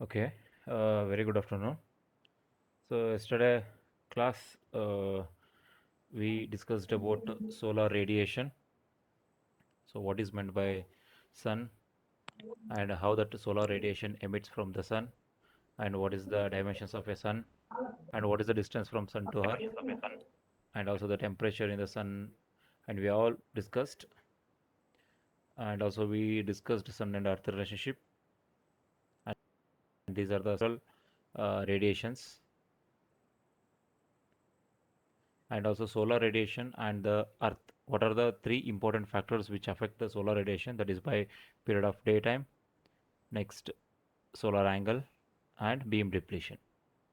Okay, very good afternoon. So yesterday class we discussed about solar radiation. So what is meant by sun and how that solar radiation emits from the sun and what is the dimensions of a sun and what is the distance from sun to earth and also the temperature in the sun and we all discussed and also we discussed sun and earth relationship and these are the radiations and also solar radiation and the earth. What are the three important factors which affect the solar radiation? That is by period of daytime, next solar angle, and beam depletion.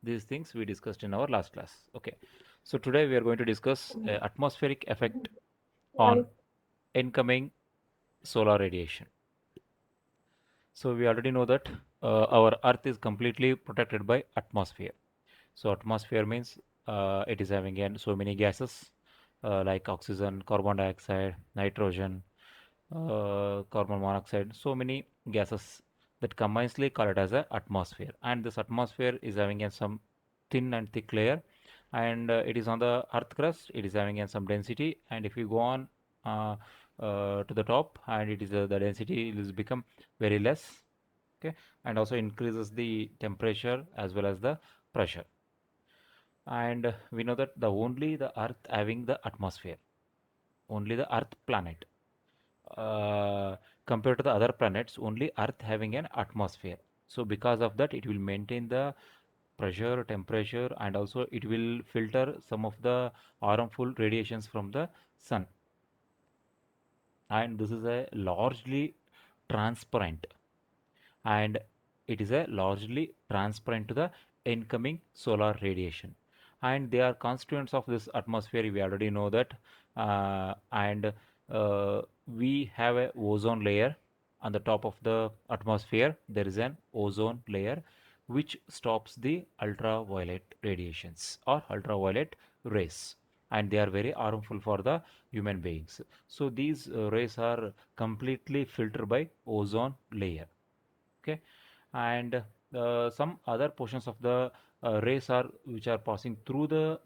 These things we discussed in our last class. Okay, so today we are going to discuss atmospheric effect on incoming solar radiation. So we already know that our Earth is completely protected by atmosphere. So atmosphere means it is having so many gases like oxygen, carbon dioxide, nitrogen, carbon monoxide, so many gases that combinedly call it as a atmosphere. And this atmosphere is having some thin and thick layer, and it is on the Earth crust. It is having some density, and if you go on uh, to the top, and it is the density is become very less. Okay, and also increases the temperature as well as the pressure. And we know that the only the Earth having the atmosphere, only the Earth planet uh, compared to the other planets, only Earth having an atmosphere. So because of that, it will maintain the pressure, temperature, and also it will filter some of the harmful radiations from the sun. And this is a largely transparent, and it is a largely transparent to the incoming solar radiation. And they are constituents of this atmosphere. We already know that, and we have a ozone layer on the top of the atmosphere. There is an ozone layer which stops the ultraviolet radiations or ultraviolet rays, and they are very harmful for the human beings. So these rays are completely filtered by ozone layer. Okay, and some other portions of the rays are which are passing through the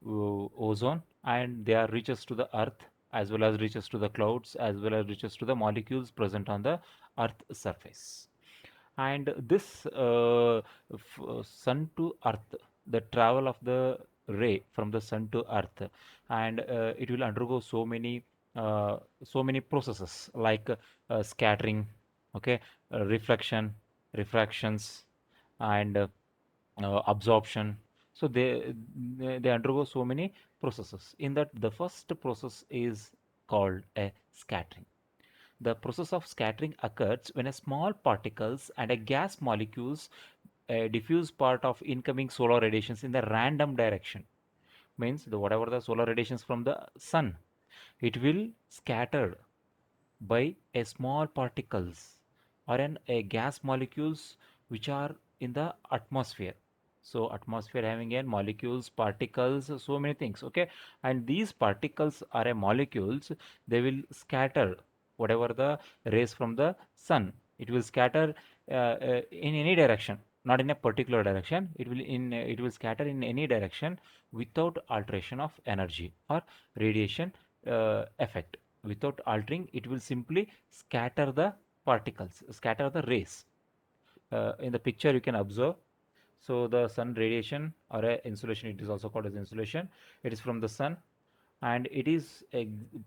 ozone, and they are reaches to the earth as well as reaches to the clouds as well as reaches to the molecules present on the earth surface. And this sun to earth, the travel of the ray from the sun to earth, and it will undergo so many processes like scattering, okay, reflection, refractions, and absorption. So they undergo so many processes. In that, the first process is called a scattering. The process of scattering occurs when a small particles and a gas molecules diffuse part of incoming solar radiations in the random direction. Means whatever the solar radiations from the sun, it will scatter by a small particles or a gas molecules which are in the atmosphere. So atmosphere having a molecules, particles, so many things. Okay, and these particles are a molecules. They will scatter whatever the rays from the sun. It will scatter in any direction, not in a particular direction. It will scatter in any direction without alteration of energy or radiation effect. Without altering, it will simply scatter the particles, scatter the rays. In the picture you can observe, so the sun radiation or a insolation, it is also called as insolation. It is from the sun, and it is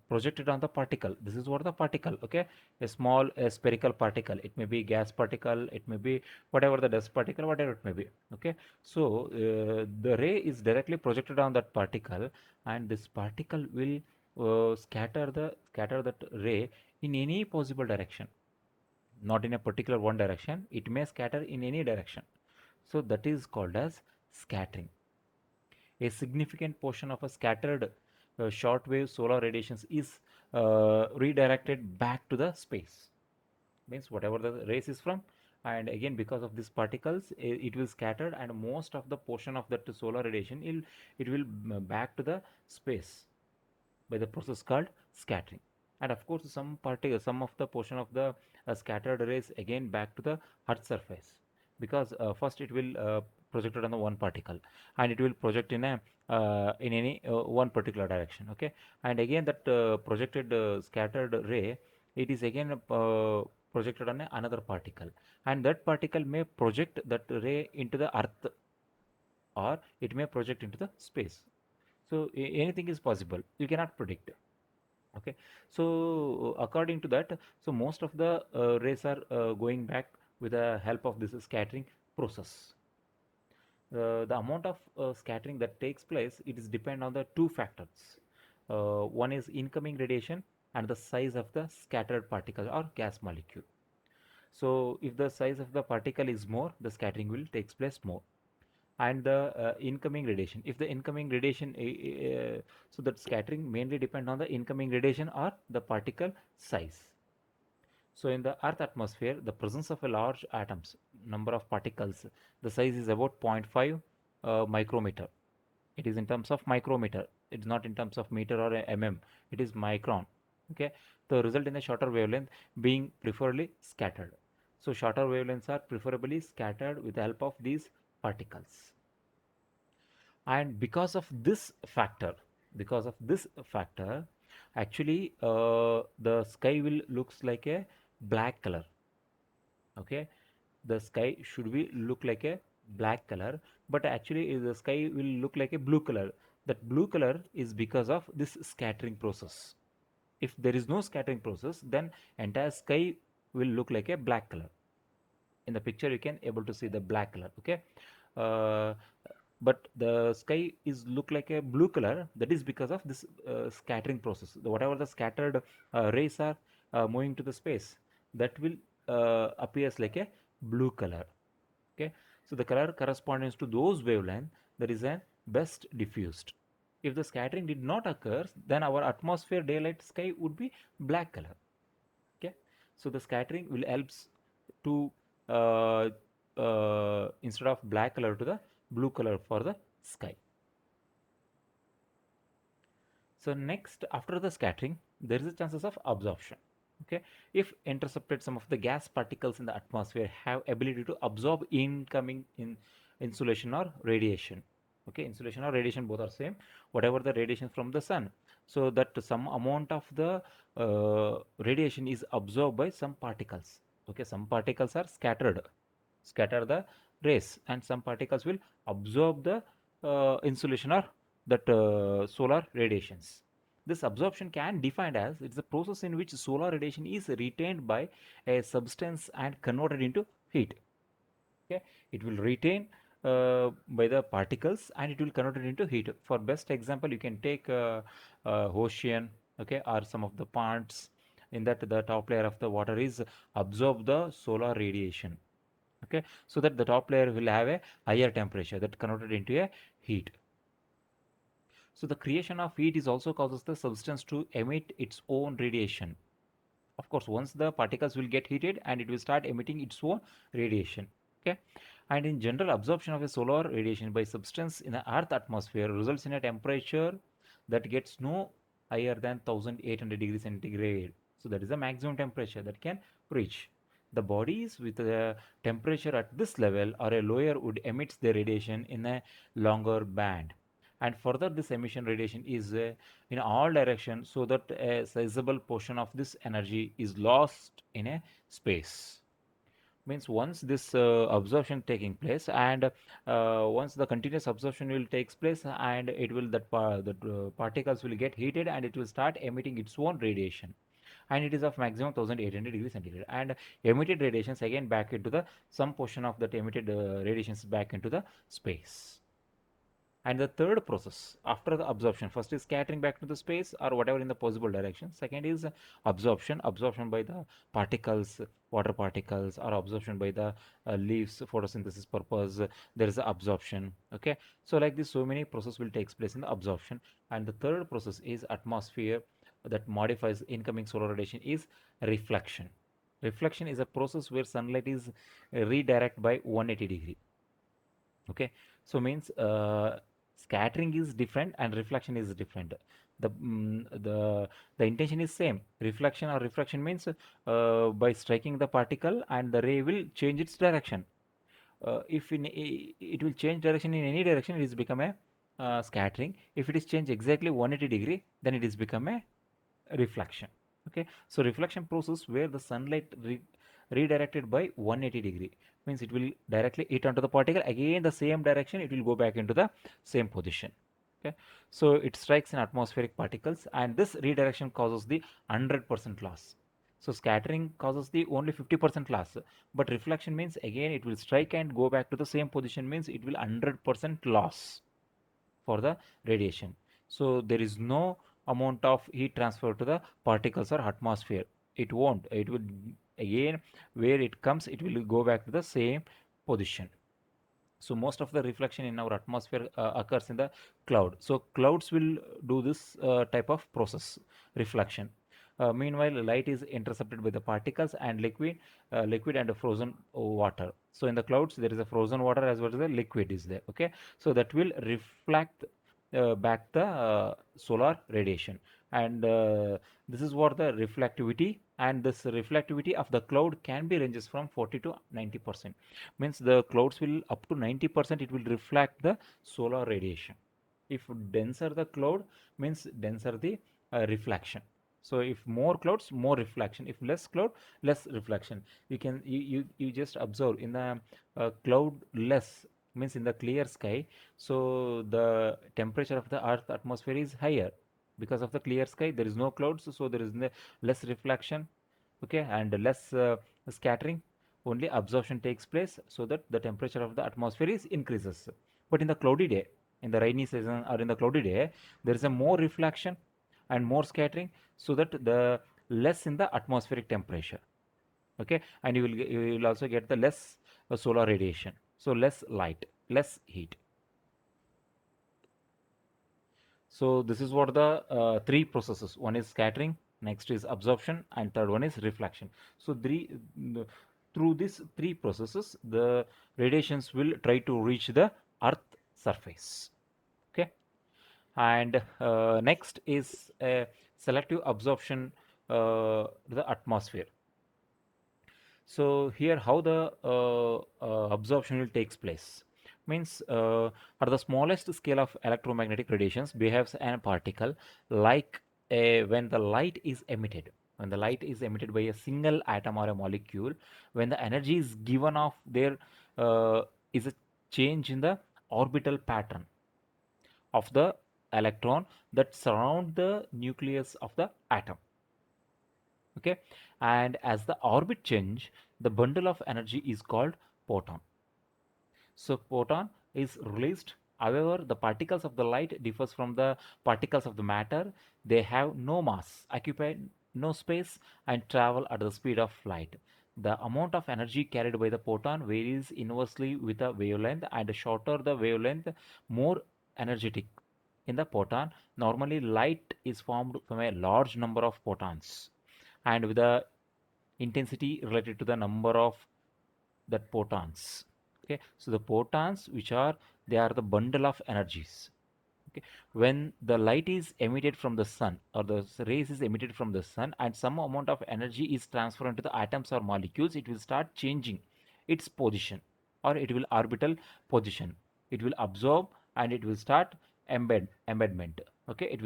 projected on the particle. This is what the particle, okay, a spherical particle. It may be gas particle, it may be whatever the dust particle, whatever it may be. Okay, so the ray is directly projected on that particle, and this particle will scatter that ray in any possible direction, not in a particular one direction. It may scatter in any direction. So that is called as scattering. A significant portion of a scattered shortwave solar radiations is redirected back to the space. Means whatever the rays is from, and again because of these particles, it will scatter, and most of the portion of that solar radiation it will back to the space by the process called scattering. And of course some of the portion of the scattered rays again back to the earth surface, because first it will projected on the one particle, and it will project in any one particular direction, okay. And again that projected scattered ray, it is again projected on another particle, and that particle may project that ray into the earth, or it may project into the space. So anything is possible, you cannot predict. Okay, so according to that, so most of the rays are going back with the help of this scattering process. The amount of scattering that takes place, it is depend on the two factors. One is incoming radiation and the size of the scattered particle or gas molecule. So if the size of the particle is more, the scattering will takes place more. And the incoming radiation, if the incoming radiation so that scattering mainly depend on the incoming radiation or the particle size. So in the earth atmosphere, the presence of a large atoms, number of particles, the size is about zero point 0.5 micrometer. It is in terms of micrometer, it's not in terms of meter or it is micron. Okay, the result in a shorter wavelength being preferably scattered. So shorter wavelengths are preferably scattered with the help of these particles. And because of this factor, actually the sky will looks like a black color. Okay, the sky should be look like a black color, but actually the sky will look like a blue color. That blue color is because of this scattering process. If there is no scattering process, then entire sky will look like a black color. In the picture you can able to see the black color, okay. uh, but the sky is look like a blue color, that is because of this scattering process. Whatever the scattered rays are moving to the space, that will appears like a blue color, okay. So the color corresponds to those wavelength that is a best diffused. If the scattering did not occur, then our atmosphere daylight sky would be black color. Okay, so the scattering will helps to instead of black color to the blue color for the sky. So next, after the scattering, there is a chances of absorption. Okay, if intercepted, some of the gas particles in the atmosphere have ability to absorb incoming in insulation or radiation. Okay, insulation or radiation both are same. Whatever the radiation from the sun, so that some amount of the radiation is absorbed by some particles. Okay, some particles are scatter the rays, and some particles will absorb the insulation or that solar radiations. This absorption can defined as it's a process in which solar radiation is retained by a substance and converted into heat. Okay, it will retain by the particles and it will convert it into heat. For best example, you can take ocean, okay, or some of the ponds. In that, the top layer of the water is absorb the solar radiation, okay, so that the top layer will have a higher temperature that converted into a heat. So the creation of heat is also causes the substance to emit its own radiation. Of course, once the particles will get heated and it will start emitting its own radiation. Okay, and in general, absorption of a solar radiation by substance in the earth atmosphere results in a temperature that gets no higher than 1800 degrees centigrade. So that is the maximum temperature that can reach. The bodies with a temperature at this level or a lower would emit their radiation in a longer band. And further, this emission radiation is in all directions, so that a sizable portion of this energy is lost in a space. Means once this absorption taking place, and once the continuous absorption will takes place, and it will that particles will get heated and it will start emitting its own radiation, and it is of maximum 1800 degrees centigrade, and emitted radiations again back into the some portion of that emitted radiations back into the space. And the third process after the absorption, first is scattering back to the space or whatever in the possible direction. Second is absorption by the particles, water particles, or absorption by the leaves photosynthesis purpose. There is a absorption. Okay, so like this, so many process will takes place in the absorption. And the third process is atmosphere that modifies incoming solar radiation is reflection. Reflection is a process where sunlight is redirected by 180 degree. Okay, so means Scattering is different and reflection is different. The mm, the intention is same. Reflection or refraction means by striking the particle and the ray will change its direction. If it will change direction in any direction, it is become a scattering. If it is changed exactly 180-degree, then it is become a reflection. Okay, so reflection process where the sunlight redirected by 180-degree means it will directly hit onto the particle again the same direction, it will go back into the same position. Okay, so it strikes in atmospheric particles and this redirection causes the 100% loss. So scattering causes the only 50% loss, but reflection means again it will strike and go back to the same position, means it will 100% loss for the radiation. So there is no amount of heat transfer to the particles or atmosphere. It won't. It will again where it comes, it will go back to the same position. So most of the reflection in our atmosphere occurs in the cloud. So clouds will do this type of process, reflection. Meanwhile, light is intercepted by the particles and liquid and frozen water. So in the clouds, there is a frozen water as well as the liquid is there. Okay, so that will reflect back the solar radiation, and this is what the reflectivity. And this reflectivity of the cloud can be ranges from 40 to 90%. Means the clouds will up to 90% it will reflect the solar radiation. If denser the cloud means denser the reflection. So if more clouds, more reflection. If less cloud, less reflection. You just observe in the cloud less means in the clear sky, so the temperature of the earth atmosphere is higher. Because of the clear sky there is no clouds, so there is less reflection. Okay, and less scattering, only absorption takes place, so that the temperature of the atmosphere is increases. But in the cloudy day, in the rainy season or in the cloudy day, there is a more reflection and more scattering, so that the less in the atmospheric temperature. Okay, and you will also get the less solar radiation, so less light, less heat. So this is what the three processes. One is scattering, next is absorption, and third one is reflection. So through these three processes, the radiations will try to reach the Earth surface. Okay, and next is selective absorption to the atmosphere. So here how the absorption will takes place means at the smallest scale of electromagnetic radiations behaves an particle like when the light is emitted. When the light is emitted by a single atom or a molecule, when the energy is given off, there is a change in the orbital pattern of the electron that surround the nucleus of the atom. Okay, and as the orbit change, the bundle of energy is called photon. So photon is released. However, the particles of the light differs from the particles of the matter. They have no mass, occupy no space, and travel at the speed of light. The amount of energy carried by the photon varies inversely with the wavelength, and shorter the wavelength, more energetic in the photon. Normally light is formed from a large number of photons, and with the intensity related to the number of that photons. Okay, so the photons which are, they are the bundle of energies. Okay, when the light is emitted from the sun, or the rays is emitted from the sun, and some amount of energy is transferred into the atoms or molecules, it will start changing its position, or it will orbital position. It will absorb and it will start embedment. Okay,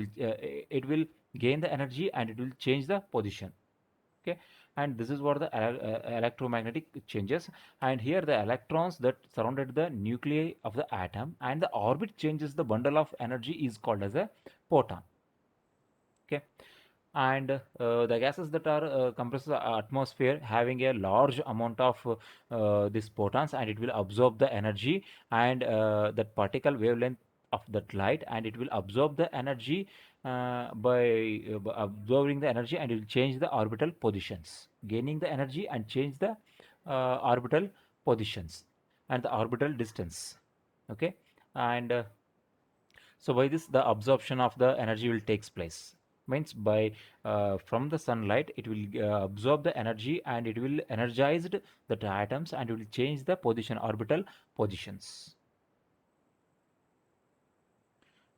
it will gain the energy and it will change the position. Okay, and this is what the electromagnetic changes. And here the electrons that surrounded the nuclei of the atom and the orbit changes the bundle of energy is called as a photon. Okay, and the gases that are compressed the atmosphere having a large amount of these photons, and it will absorb the energy and that particle wavelength of that light, and it will absorb the energy by absorbing the energy, and it will change the orbital positions, gaining the energy and change the orbital positions and the orbital distance. Okay, and so by this, the absorption of the energy will takes place. Means by from the sunlight, it will absorb the energy and it will energize the atoms and it will change the position, orbital positions.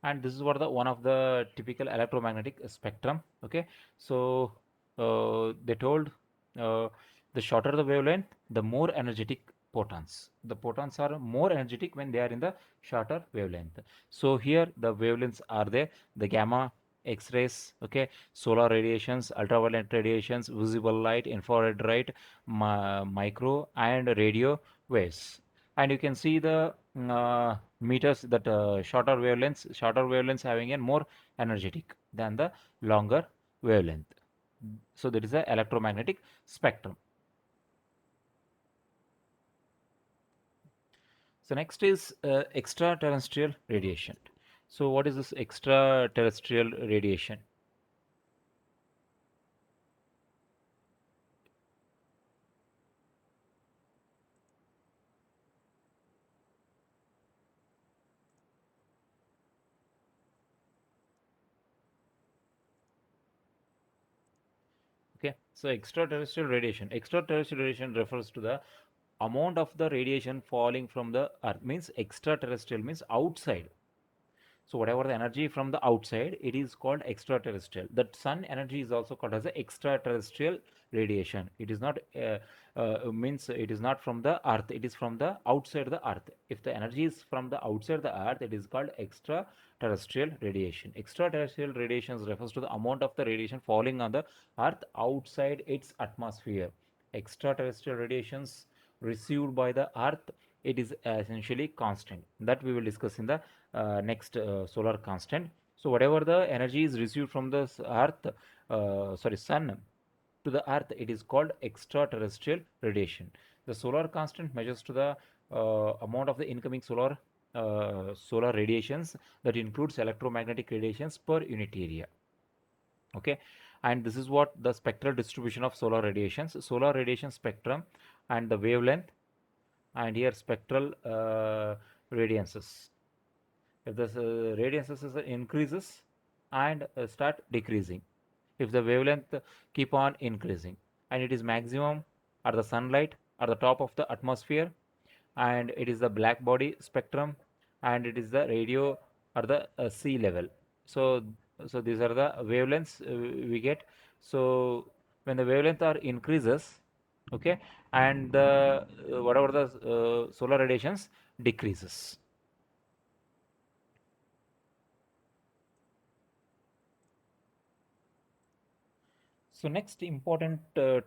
and this is what the one of the typical electromagnetic spectrum. Okay, so they told uh, the shorter the wavelength, the more energetic photons. The photons are more energetic when they are in the shorter wavelength. So here the wavelengths are there: the gamma, X-rays, okay, solar radiations, ultraviolet radiations, visible light, infrared light, micro and radio waves. And you can see the meters that shorter wavelengths having a more energetic than the longer wavelength. So that is the electromagnetic spectrum. So next is extraterrestrial radiation. So what is this extraterrestrial radiation? Okay, so extraterrestrial radiation refers to the amount of the radiation falling from the earth. Means extraterrestrial means outside. So whatever the energy from the outside, it is called extraterrestrial. That sun energy is also called as a extraterrestrial radiation. It is not means it is not from the earth. It is from the outside the earth. If the energy is from the outside the earth, it is called extraterrestrial radiation. Extraterrestrial radiation refers to the amount of the radiation falling on the earth outside its atmosphere. Extraterrestrial radiations received by the earth, it is essentially constant. That we will discuss in the next solar constant. So whatever the energy is received from the earth, sorry, sun to the earth, it is called extraterrestrial radiation. The solar constant measures to the amount of the incoming solar radiations, that includes electromagnetic radiations per unit area. Okay, and this is what the spectral distribution of solar radiations, solar radiation spectrum, and the wavelength, and here spectral radiances. If the radiances increases and start decreasing, if the wavelength keep on increasing, and it is maximum at the sunlight at the top of the atmosphere, and it is the black body spectrum, and it is the radio at the sea level. So so these are the wavelengths we get. So when the wavelength are increases, okay, and the whatever the solar radiations decreases. So next important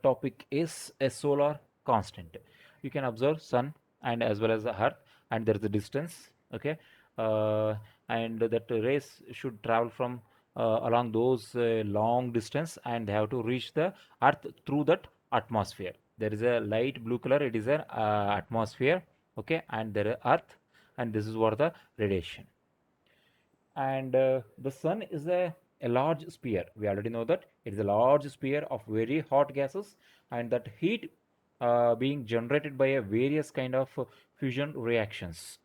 topic is a solar constant. You can observe sun and as well as the earth, and there is a distance. Okay, uh, and that rays should travel from along those long distance, and they have to reach the earth through that atmosphere. There is a light blue color. It is an atmosphere. Okay, and there is earth, and this is what the radiation. And the sun is a large sphere. We already know that it is a large sphere of very hot gases, and that heat being generated by a various kind of fusion reactions.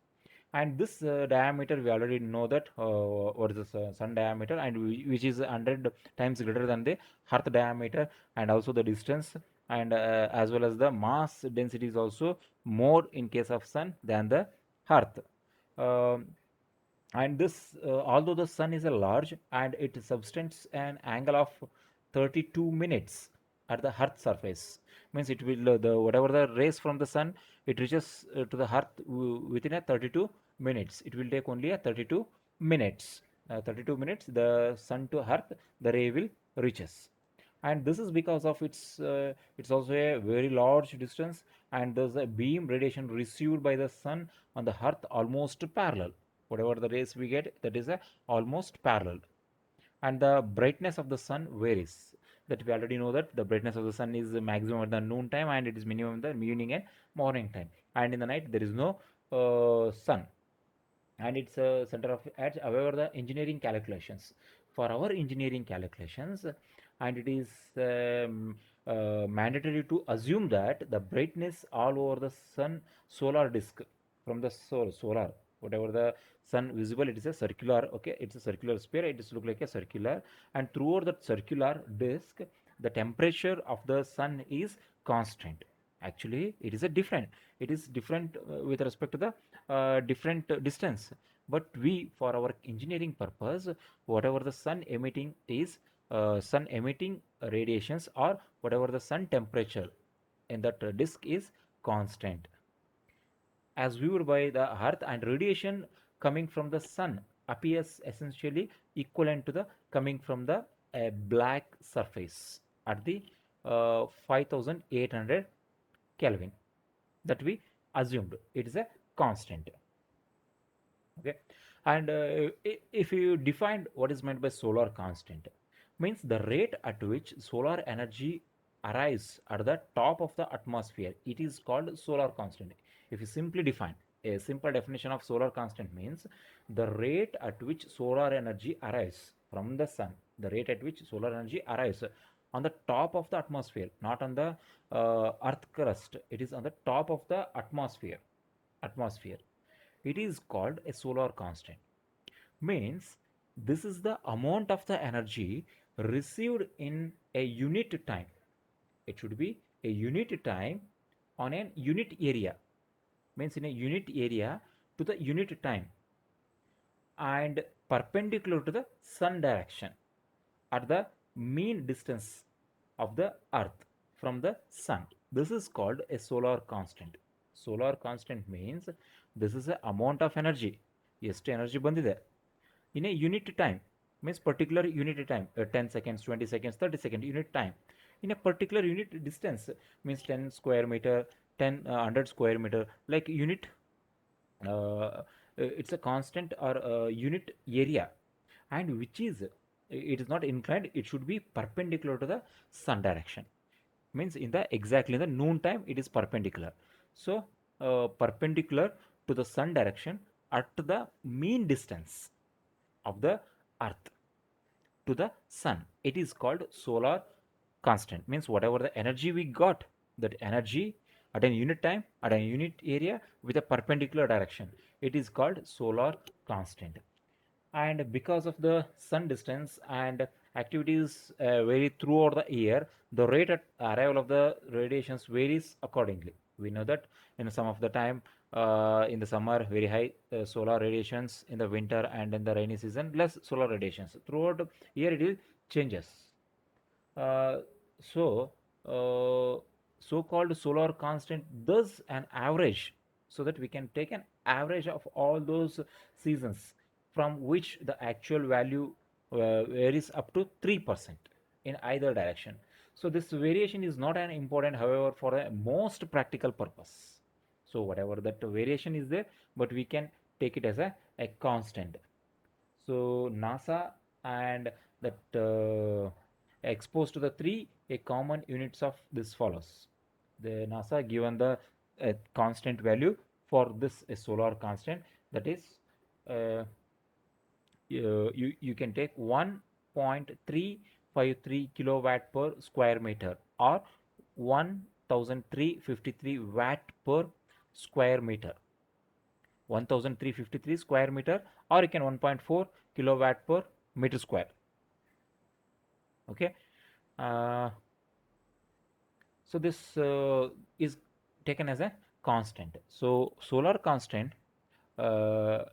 And this diameter, we already know that what is the sun diameter, and which is 100 times greater than the earth diameter, and also the distance, and as well as the mass density is also more in case of sun than the earth. Um, and this although the sun is a large, and it subtends an angle of 32 minutes at the earth surface. Means it will the whatever the rays from the sun, it reaches to the earth within a 32 minutes. It will take only a 32 minutes. 32 minutes the sun to earth, the ray will reaches. And this is because of it's also a very large distance, and there's a beam radiation received by the sun on the earth almost parallel. Whatever the rays we get, that is a almost parallel. And the brightness of the sun varies. That we already know that the brightness of the sun is maximum at the noon time, and it is minimum in the evening and morning time, and in the night there is no sun, and it's a center of edge. However, the engineering calculations, for our engineering calculations, and it is mandatory to assume that the brightness all over the sun solar disk from the solar, whatever the sun visible, it is a circular. Okay, it's a circular sphere, it is look like a circular, and throughout that circular disk, the temperature of the sun is constant. Actually, it is a different, it is different with respect to the different distance. But we, for our engineering purpose, whatever the sun emitting is, sun emitting radiations, or whatever the sun temperature in that disk is constant, as viewed by the earth, and radiation coming from the sun appears essentially equivalent to the coming from the black surface at the 5800 Kelvin, that we assumed it is a constant. Okay. And if you define what is meant by solar constant, means the rate at which solar energy arrives at the top of the atmosphere, it is called solar constant. If you simply define, a simple definition of solar constant means the rate at which solar energy arrives from the sun, the rate at which solar energy arrives on the top of the atmosphere, not on the earth crust, it is on the top of the atmosphere, it is called a solar constant. Means this is the amount of the energy received in a unit time. It should be a unit time on a unit area. Means in a unit area to the unit time, and perpendicular to the sun direction at the mean distance of the earth from the sun. This is called a solar constant. Solar constant means this is the amount of energy, ಎಷ್ಟು energy ಬಂದಿದೆ in a unit time, means particular unit time, 10 seconds, 20 seconds, 30 seconds unit time, in a particular unit distance, means 10 square meter, 10 100 square meter, like unit, it's a constant or unit area, and which is, it is not inclined, it should be perpendicular to the sun direction. Means in the exactly in the noon time it is perpendicular. So perpendicular to the sun direction at the mean distance of the earth to the sun, it is called solar constant. Means whatever the energy we got, that energy at a unit time, at a unit area with a perpendicular direction, it is called solar constant. And because of the sun distance and activities vary throughout the year, the rate at arrival of the radiations varies accordingly. We know that in some of the time, in the summer very high solar radiations, in the winter and in the rainy season less solar radiations. Throughout the year it will changes. uh, so, so-called solar constant does an average, so that we can take an average of all those seasons, from which the actual value varies up to 3% in either direction. So this variation is not an important, however, for a most practical purpose. So whatever that variation is there, but we can take it as a constant. So NASA and that exposed to the three a common units of this follows. The NASA given the constant value for this a solar constant, that is uh, you can take 1.353 kilowatt per square meter, or 1353 watt per square meter, 1353 square meter, or you can 1.4 kilowatt per meter square. Okay. uh, so this is taken as a constant. So solar constant, uh,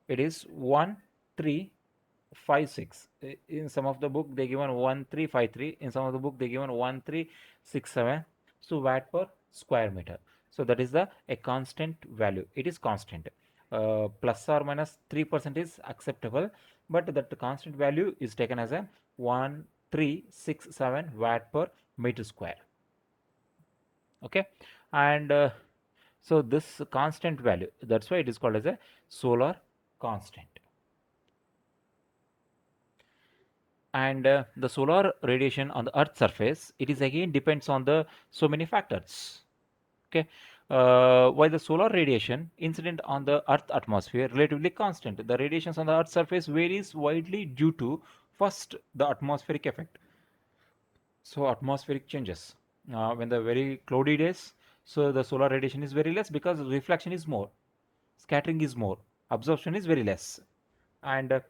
it is 1356. In some of the book they given 1353, in some of the book they given 1367, so watt per square meter. So that is the a constant value, it is constant. Plus or minus 3% is acceptable, but that constant value is taken as a 1367 watt per meter square. Okay. And so this constant value, that's why it is called as a solar constant. And the solar radiation on the earth surface, it is again depends on the so many factors. Okay. While the solar radiation incident on the earth atmosphere relatively constant, the radiations on the earth surface varies widely due to, first, the atmospheric effect. So atmospheric changes, when the very cloudy days, so the solar radiation is very less because reflection is more, scattering is more, absorption is very less. And that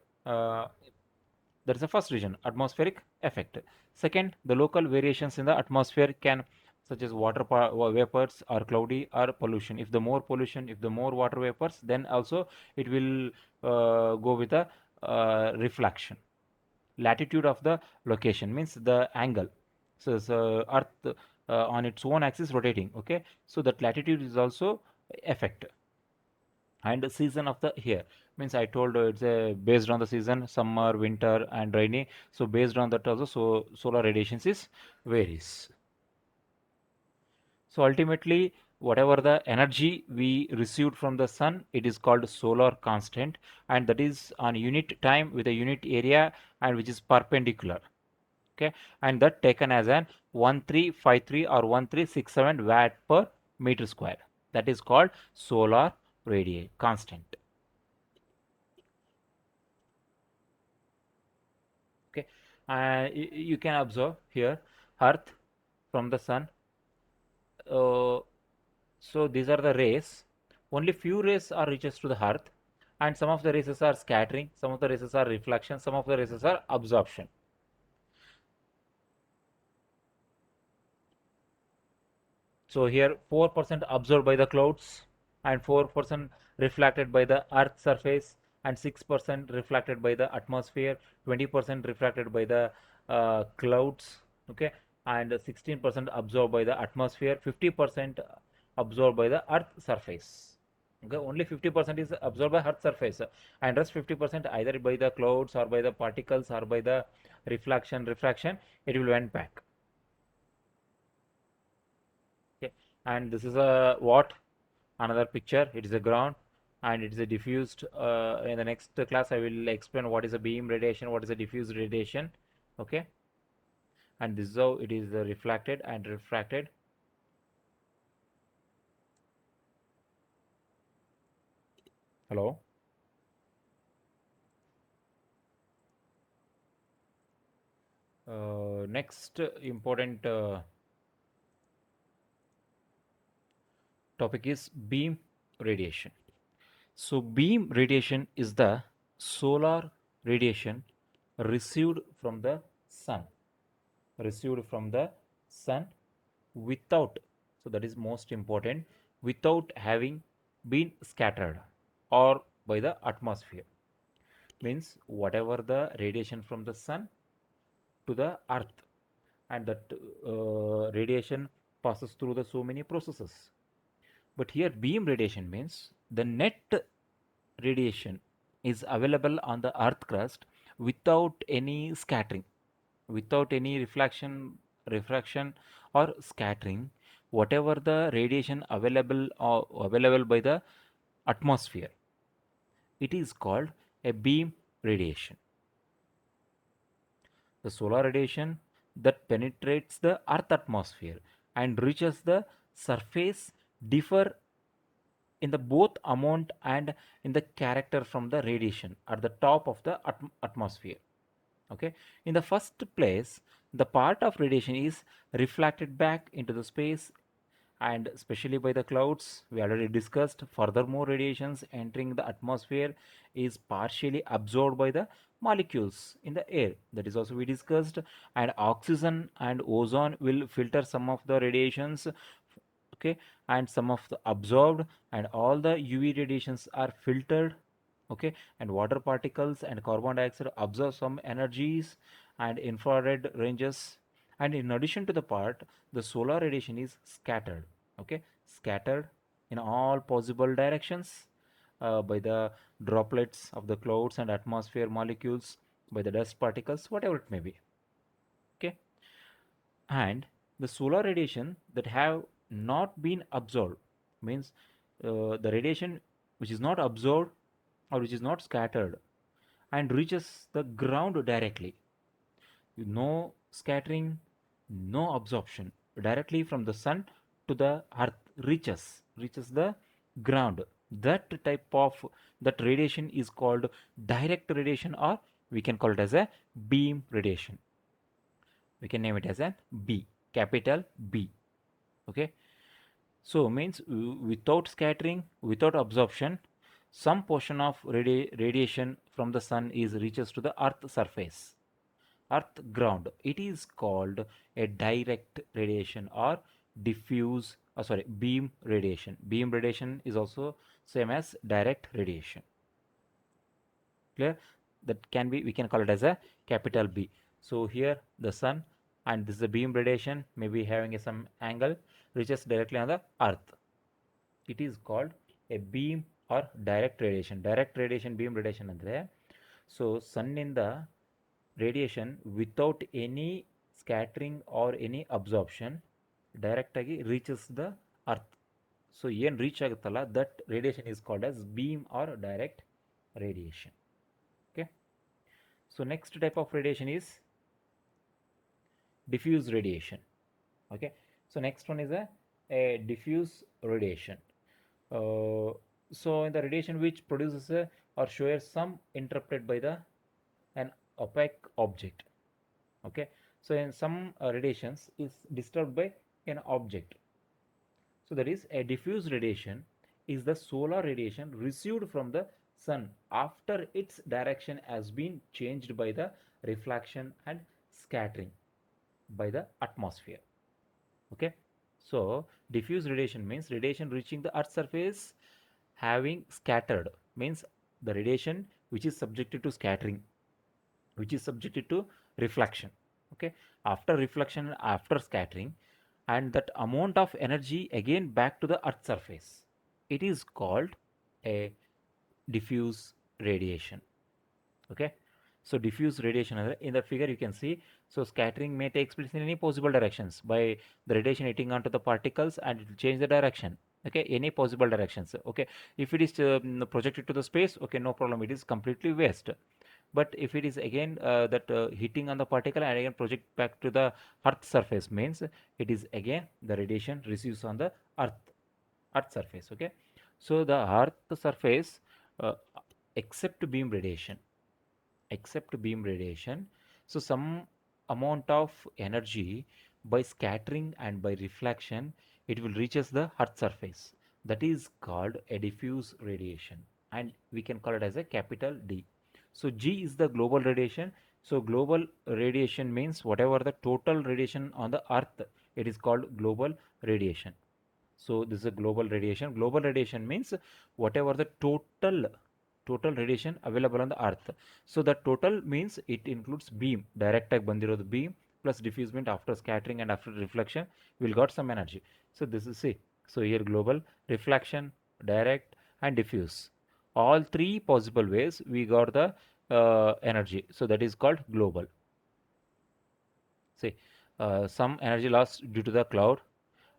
is the first reason, atmospheric effect. Second, the local variations in the atmosphere can such as vapors or cloudy or pollution. If the more pollution, if the more water vapors, then also it will go with a reflection. Latitude of the location means the angle. So Earth on its own axis rotating. Okay, so that latitude is also effect. And season of the year means I told it's based on the season, summer, winter, and rainy. So based on that also, so solar radiations is varies. So ultimately, whatever the energy we received from the sun, it is called solar constant, and that is on unit time with a unit area and which is perpendicular. Okay, and that taken as an 1353 or 1367 watt per meter square. That is called solar radiate constant. Okay, you can observe here Earth from the sun. Uh, so these are the rays. Only few rays are reaches to the Earth, and some of the rays are scattering, some of the rays are reflection, some of the rays are absorption. So here 4% absorbed by the clouds and 4% reflected by the earth surface and 6% reflected by the atmosphere, 20% reflected by the clouds, okay, and 16% absorbed by the atmosphere, 50% absorbed by the earth surface. Okay, only 50% is absorbed by earth surface, and rest 50% either by the clouds or by the particles or by the refraction, it will went back. Okay, and this is a what another picture. It is a ground and it is a diffused. In the next class, I will explain what is a beam radiation, what is a diffuse radiation. Okay, and this is how it is reflected and refracted. Hello. Next important topic is beam radiation. So beam radiation is the solar radiation received from the sun, received from the sun without, so that is most important, without having been scattered or by the atmosphere. Means whatever the radiation from the sun to the earth, and that radiation passes through the so many processes. But here beam radiation means the net radiation is available on the earth crust without any scattering, without any refraction or scattering. Whatever the radiation available by the atmosphere, it is called a beam radiation. The solar radiation that penetrates the earth atmosphere and reaches the surface differ in the both amount and in the character from the radiation at the top of the atmosphere. Okay, in the first place, the part of radiation is reflected back into the space, and especially by the clouds we already discussed. Furthermore, radiations entering the atmosphere is partially absorbed by the molecules in the air, that is also we discussed. And oxygen and ozone will filter some of the radiations, okay, and some of the absorbed, and all the UV radiations are filtered. Okay, and water particles and carbon dioxide absorb some energies and infrared ranges. And in addition to the part, the solar radiation is scattered. Okay, scattered in all possible directions by the droplets of the clouds and atmosphere molecules, by the dust particles, whatever it may be. Okay, and the solar radiation that have not been absorbed means the radiation which is not absorbed or which is not scattered and reaches the ground directly. No scattering, no absorption. Directly from the sun to the earth reaches the ground. That type of that radiation is called direct radiation, or we can call it as a beam radiation. We can name it as a B, capital B. Okay, so means without scattering, without absorption, some portion of radiation from the sun is reaches to the earth surface, earth ground. It is called a direct radiation or beam radiation. Beam radiation is also same as direct radiation. Clear? That can be, we can call it as a capital B. So here the sun, and this is the beam radiation, maybe having some angle, reaches directly on the earth. It is called a beam or direct radiation. Direct radiation, beam radiation andre, so sunninda radiation without any scattering or any absorption direct agi reaches the earth. So ಏನು reach ಆಗುತ್ತಲ್ಲ, that radiation is called as beam or direct radiation. Okay. So next type of radiation is diffuse radiation. Okay. So next one is a diffuse radiation. uh, so in the radiation which produces or shows some interrupted by the an opaque object. Okay. So in some radiations is disturbed by an object. So that is, a diffuse radiation is the solar radiation received from the sun after its direction has been changed by the reflection and scattering by the atmosphere. Okay. So diffuse radiation means radiation reaching the earth's surface having scattered, means the radiation which is subjected to scattering, which is subjected to reflection. Okay. After reflection, after scattering, and that amount of energy again back to the earth's surface, it is called a diffuse radiation. Okay. So diffuse radiation, in the figure you can see, so scattering may take place in any possible directions by the radiation hitting onto the particles and it will change the direction. Okay, any possible directions. Okay, if it is projected to the space, okay, no problem, it is completely waste. But if it is again that hitting on the particle and again project back to the earth surface, means it is again the radiation receives on the earth surface. Okay. So the earth surface, uh, except beam radiation, so some amount of energy by scattering and by reflection, it will reaches the earth surface. That is called a diffuse radiation, and we can call it as a capital D. So G is the global radiation. So global radiation means whatever the total radiation on the earth, it is called global radiation. So this is a global radiation. Global radiation means whatever the total radiation available on the earth. So the total means it includes beam, direct ಆಗಿ ಬಂದಿರೋದು beam plus diffusement after scattering and after reflection, will got some energy. So this is, see, so here global, reflection, direct and diffuse. All three possible ways we got the energy. So that is called global. See, some energy loss due to the cloud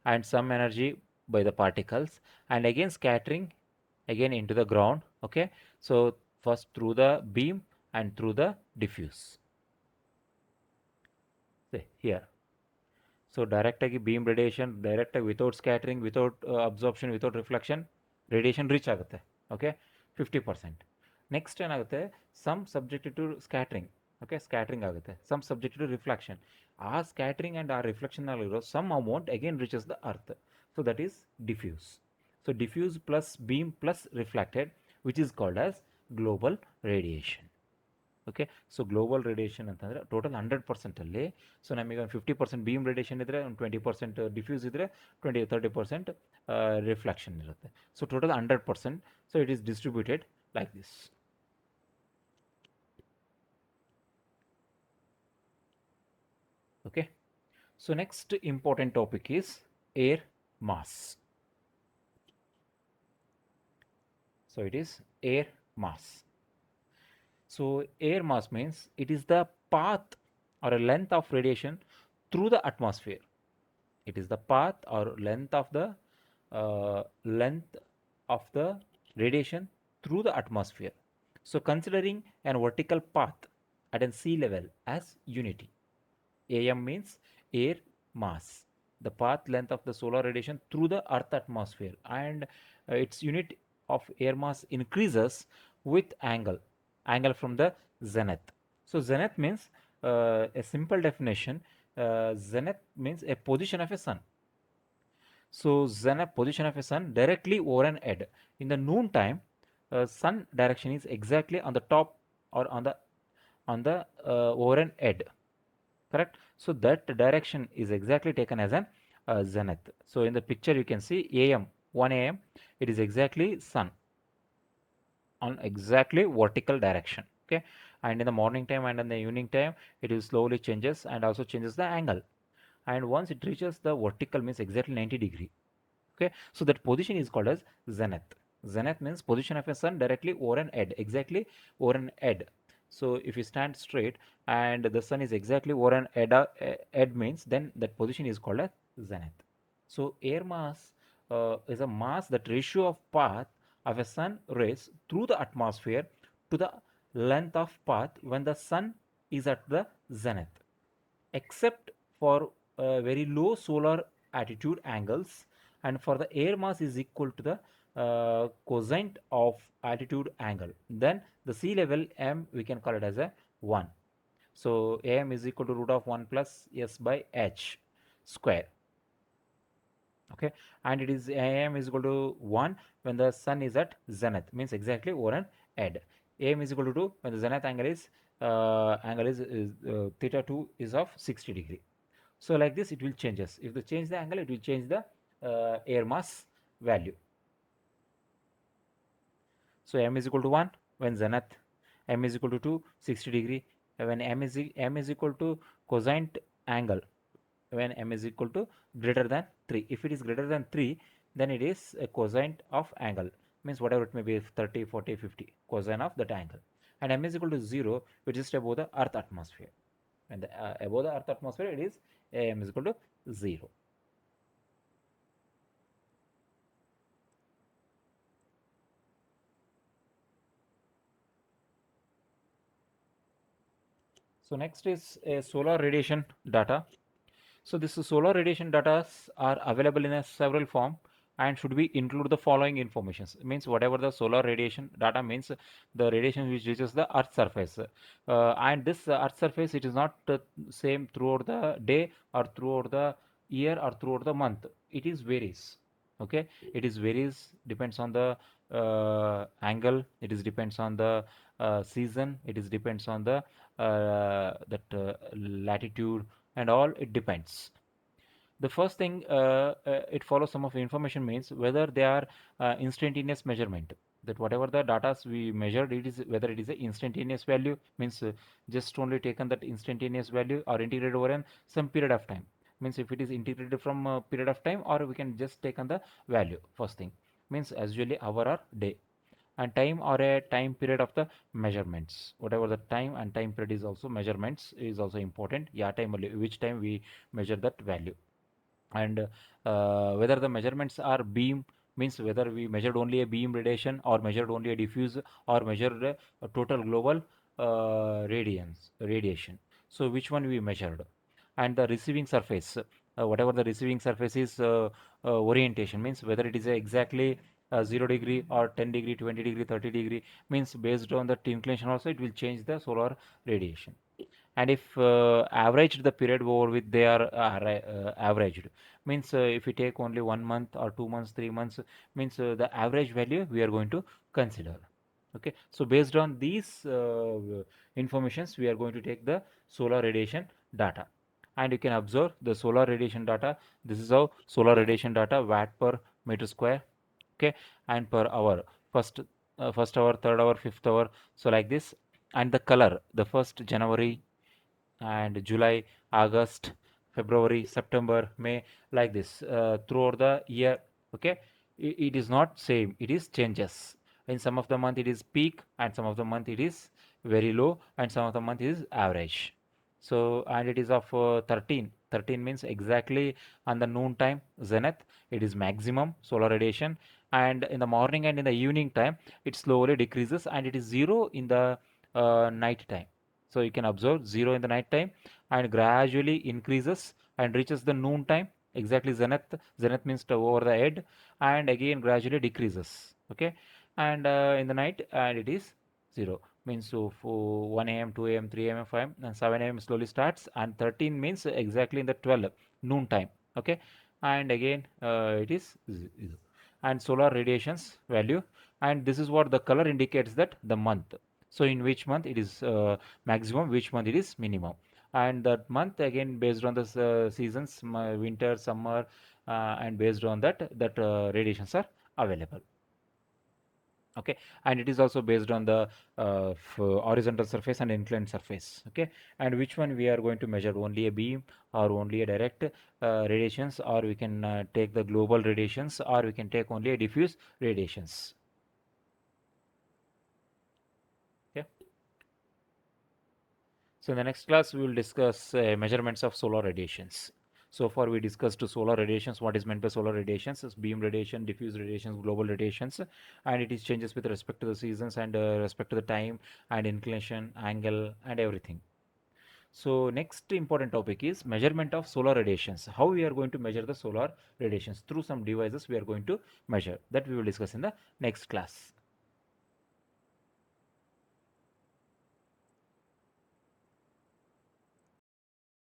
and some energy by the particles, and again scattering again into the ground. Okay. So first through the beam and through the diffuse. See here. So direct beam radiation, direct without scattering, without absorption, without reflection, radiation reach ಆಗುತ್ತೆ. Okay, 50%. Next ಏನಾಗುತ್ತೆ, some subjected to scattering. Okay, scattering ಆಗುತ್ತೆ. Some subjected to reflection. ಆ scattering and ಆ reflection ನಲ್ಲಿರೋ some amount again reaches the earth. So that is diffuse. So diffuse plus beam plus reflected, which is called as global radiation. Okay. So global radiation ಅಂತಂದರೆ total 100%ಅಲ್ಲಿ, so ನಮಗೆ ಒಂದು 50% beam radiation ಇದ್ದರೆ, ಒಂದು 20% diffuse ಇದ್ದರೆ, 30% reflection ಇರುತ್ತೆ. So total 100%. So it is distributed like this. Okay. So next important topic is air mass. So it is air mass. So air mass means it is the path or a length of radiation through the atmosphere. It is the path or length of the radiation through the atmosphere. So considering a vertical path at a sea level as unity. AM means air mass, the path length of the solar radiation through the earth atmosphere, and its unit of air mass increases with angle from the zenith. So zenith means, a simple definition, zenith means a position of a sun. So zenith position of a sun directly over an head. In the noon time, sun direction is exactly on the top or on the over an head. Correct. So that direction is exactly taken as an zenith. So in the picture you can see AM 1 a.m. it is exactly sun on exactly vertical direction. Okay, and in the morning time and in the evening time it will slowly changes and also changes the angle. And once it reaches the vertical means exactly 90 degree. Okay, so that position is called as zenith. Zenith means position of a sun directly over an head, exactly over an head. So if you stand straight and the sun is exactly over an head, head means then that position is called as zenith. So air mass is a mass that ratio of path of a sun rays through the atmosphere to the length of path when the sun is at the zenith, except for very low solar attitude angles, and for the air mass is equal to the cosine of attitude angle, then the sea level m we can call it as a 1. So am is equal to root of 1 plus s by h square. Okay, and it is am is equal to 1 when the sun is at zenith, means exactly over an head. Am is equal to 2 when the zenith angle is theta 2 is of 60 degree. So like this it will changes. If they change the angle, it will change the air mass value. So m is equal to 1 when zenith, m is equal to 2, 60 degree, when m is equal to cosine angle, when m is equal to greater than 3. If it is greater than 3, then it is a cosine of angle, means whatever it may be, 30, 40, 50, cosine of that angle. And m is equal to 0, which is above the earth atmosphere. When the above the earth atmosphere, it is m is equal to 0. So next is solar radiation data. So this solar radiation data are available in a several form and should be include the following informations. It means whatever the solar radiation data means, the radiation which reaches the earth surface, and this earth surface, it is not same throughout the day or throughout the year or throughout the month. It is varies. Okay, it is varies, depends on the angle, it is depends on the season, it is depends on the that latitude and all, it depends. The first thing, it follows some of the information means whether they are instantaneous measurement, that whatever the data we measured, it is whether it is a instantaneous value, means just only taken that instantaneous value or integrated over an some period of time, means if it is integrated from a period of time, or we can just take on the value. First thing means as usually hour or day, and time or a time period of the measurements, whatever the time and time period is also measurements is also important. Yeah, time only, which time we measure that value. And whether the measurements are beam, means whether we measured only a beam radiation or measured only a diffuse or measured a total global radiation. So which one we measured. And the receiving surface, whatever the receiving surface is, orientation, means whether it is exactly 0 degree or 10 degree, 20 degree, 30 degree, means based on the inclination also it will change the solar radiation. And if averaged the period over which they are averaged, means if we take only 1 month or 2 months, 3 months, means the average value we are going to consider. Okay, so based on these informations, we are going to take the solar radiation data, and you can observe the solar radiation data. This is how solar radiation data, watt per meter square. Okay, and per hour, first hour, third hour, fifth hour, so like this. And the color, the first January and July, August, February, September, May, like this throughout the year. Okay, it is not same. It is changes. In some of the month it is peak, and some of the month it is very low, and some of the month is average. So and it is of 13. 13 means exactly on the noon time zenith. It is maximum solar radiation, and in the morning and in the evening time it slowly decreases, and it is zero in the night time. So you can observe 0 in the night time and gradually increases and reaches the noon time, exactly zenith. Zenith means to over the head, and again gradually decreases. Okay, and in the night, and it is 0. Means so for 1 a.m., 2 a.m., 3 a.m., 5 and 7 a.m. slowly starts, and 13 means exactly in the 12 noon time. Okay, and again it is 0. And solar radiations value, and this is what the color indicates that the month. So in which month it is maximum, which month it is minimum. and that month again based on the seasons, winter, summer, and based on that radiations are available. Okay, and it is also based on the horizontal surface and inclined surface. Okay, and which one we are going to measure, only a beam or only a direct radiations, or we can take the global radiations, or we can take only a diffuse radiations. Okay, so in the next class we will discuss measurements of solar radiations. So far we discussed solar radiations, what is meant by solar radiations, is beam radiation, diffuse radiations, global radiations, and it is changes with respect to the seasons and respect to the time and inclination, angle, and everything. So next important topic is measurement of solar radiations. How we are going to measure the solar radiations? Through some devices we are going to measure. That we will discuss in the next class.